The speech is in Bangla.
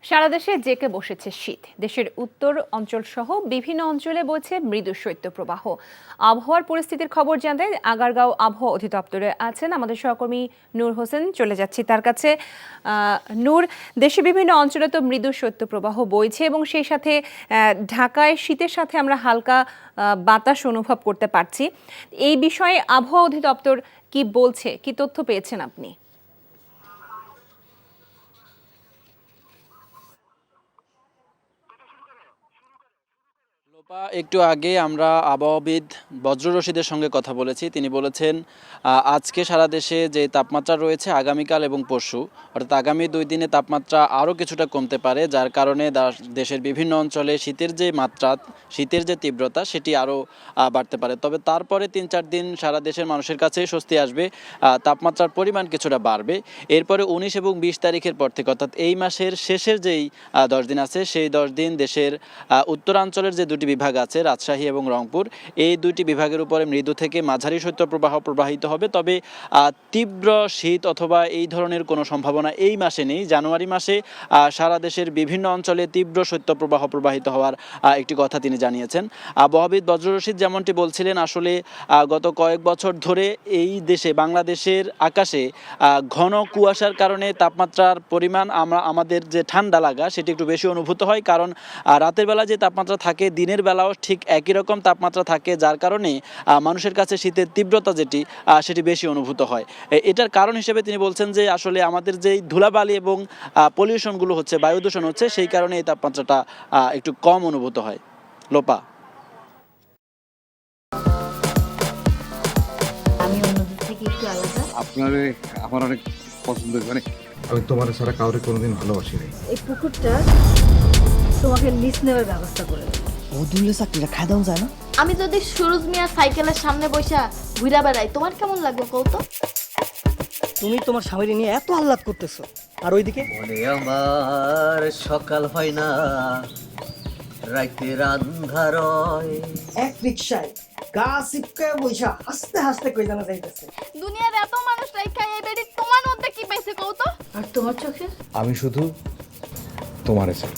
সারা দেশে জেঁকে বসেছে শীত। দেশের উত্তর অঞ্চল সহ বিভিন্ন অঞ্চলে বইছে মৃদু শৈত্যপ্রবাহ। আবহাওয়ার পরিস্থিতির খবর জানতে আগারগাঁও আবহাওয়া অধিদপ্তরে আছেন আমাদের সহকর্মী নূর হোসেন। চলে যাচ্ছি তার কাছে। নূর, দেশে বিভিন্ন অঞ্চলে তো মৃদু শৈত্যপ্রবাহ বইছে এবং সেই সাথে ঢাকায় শীতের সাথে আমরা হালকা বাতাস অনুভব করতে পারছি। এই বিষয়ে আবহাওয়া অধিদপ্তর কি বলছে, কি তথ্য পেয়েছেন আপনি? একটু আগে আমরা আবহাওয়াবিদ বজ্র রশিদের সঙ্গে কথা বলেছি। তিনি বলেছেন আজকে সারা দেশে যে তাপমাত্রা রয়েছে আগামীকাল এবং পরশু, অর্থাৎ আগামী 2 দিনে তাপমাত্রা আরও কিছুটা কমতে পারে, যার কারণে দেশের বিভিন্ন অঞ্চলে শীতের যে মাত্রা, শীতের যে তীব্রতা সেটি আরও বাড়তে পারে। তবে তারপরে 3-4 দিন সারা দেশের মানুষের কাছেই স্বস্তি আসবে, তাপমাত্রার পরিমাণ কিছুটা বাড়বে। এরপরে 19 এবং 20 তারিখের পর থেকে, অর্থাৎ এই মাসের শেষের যেই 10 দিন আছে, সেই 10 দিন দেশের উত্তরাঞ্চলের যে দুটি বিভাগ আছে, রাজশাহী এবং রংপুর, এই দুইটি বিভাগের উপরে মৃদু থেকে মাঝারি শৈত্যপ্রবাহ প্রবাহিত হবে। তবে তীব্র শীত অথবা এই ধরনের কোনো সম্ভাবনা এই মাসে নেই। জানুয়ারি মাসে সারা দেশের বিভিন্ন অঞ্চলে তীব্র শৈত্যপ্রবাহ প্রবাহিত হওয়ার একটি কথা তিনি জানিয়েছেন। আবহাওয়াবিদ বজ্র রশিদ যেমনটি বলছিলেন, আসলে গত কয়েক বছর ধরে এই দেশে, বাংলাদেশের আকাশে ঘন কুয়াশার কারণে তাপমাত্রার পরিমাণ, আমাদের যে ঠান্ডা লাগা সেটি একটু বেশি অনুভূত হয়। কারণ রাতের বেলা যে তাপমাত্রা থাকে, দিনের বেলাও ঠিক একই রকম তাপমাত্রা থাকে, যার কারণে মানুষের কাছে শীতের তীব্রতা সেটি বেশি অনুভূত হয়। এটার কারণ হিসেবে তিনি বলছেন যে আসলে আমাদের যেই ধুলাবালি এবং পলিউশনগুলো হচ্ছে, বায়ু দূষণ হচ্ছে, সেই কারণে এই তাপমাত্রাটা একটু কম অনুভূত হয়। লোপা, আমি অন্যদের থেকে একটু আলাদা। আমার অনেক পছন্দ, মানে আমি তোমার ছাড়া কাউরে কোনোদিন ভালোবাসি নাই। এই পুকুরটা তোমাকে লিজ নেওয়ার ব্যবস্থা করে দেবো। বদুল্লে চাকরিটা খাই দাও যায় না? আমি যদি সুরজ মিয়া সাইকেলের সামনে বসা ঘুরা বেড়াই, তোমার কেমন লাগবে কৌতো? তুমি তোমার স্বামীর নিয়ে এত আহ্লাদ করতেছো, আর ওইদিকে বলে আমার সকাল হয় না, রাইতের আন্ধারয়। এক রিকশায় গা সিপকায় বইসা হাসতে হাসতে কই জানা যাইতেছে। দুনিয়ার এত মানুষ রাইখা এই বেডি তোমার মধ্যে কি পাইছে কৌতো? আর তোমার চোখে আমি শুধু তোমারে চাই।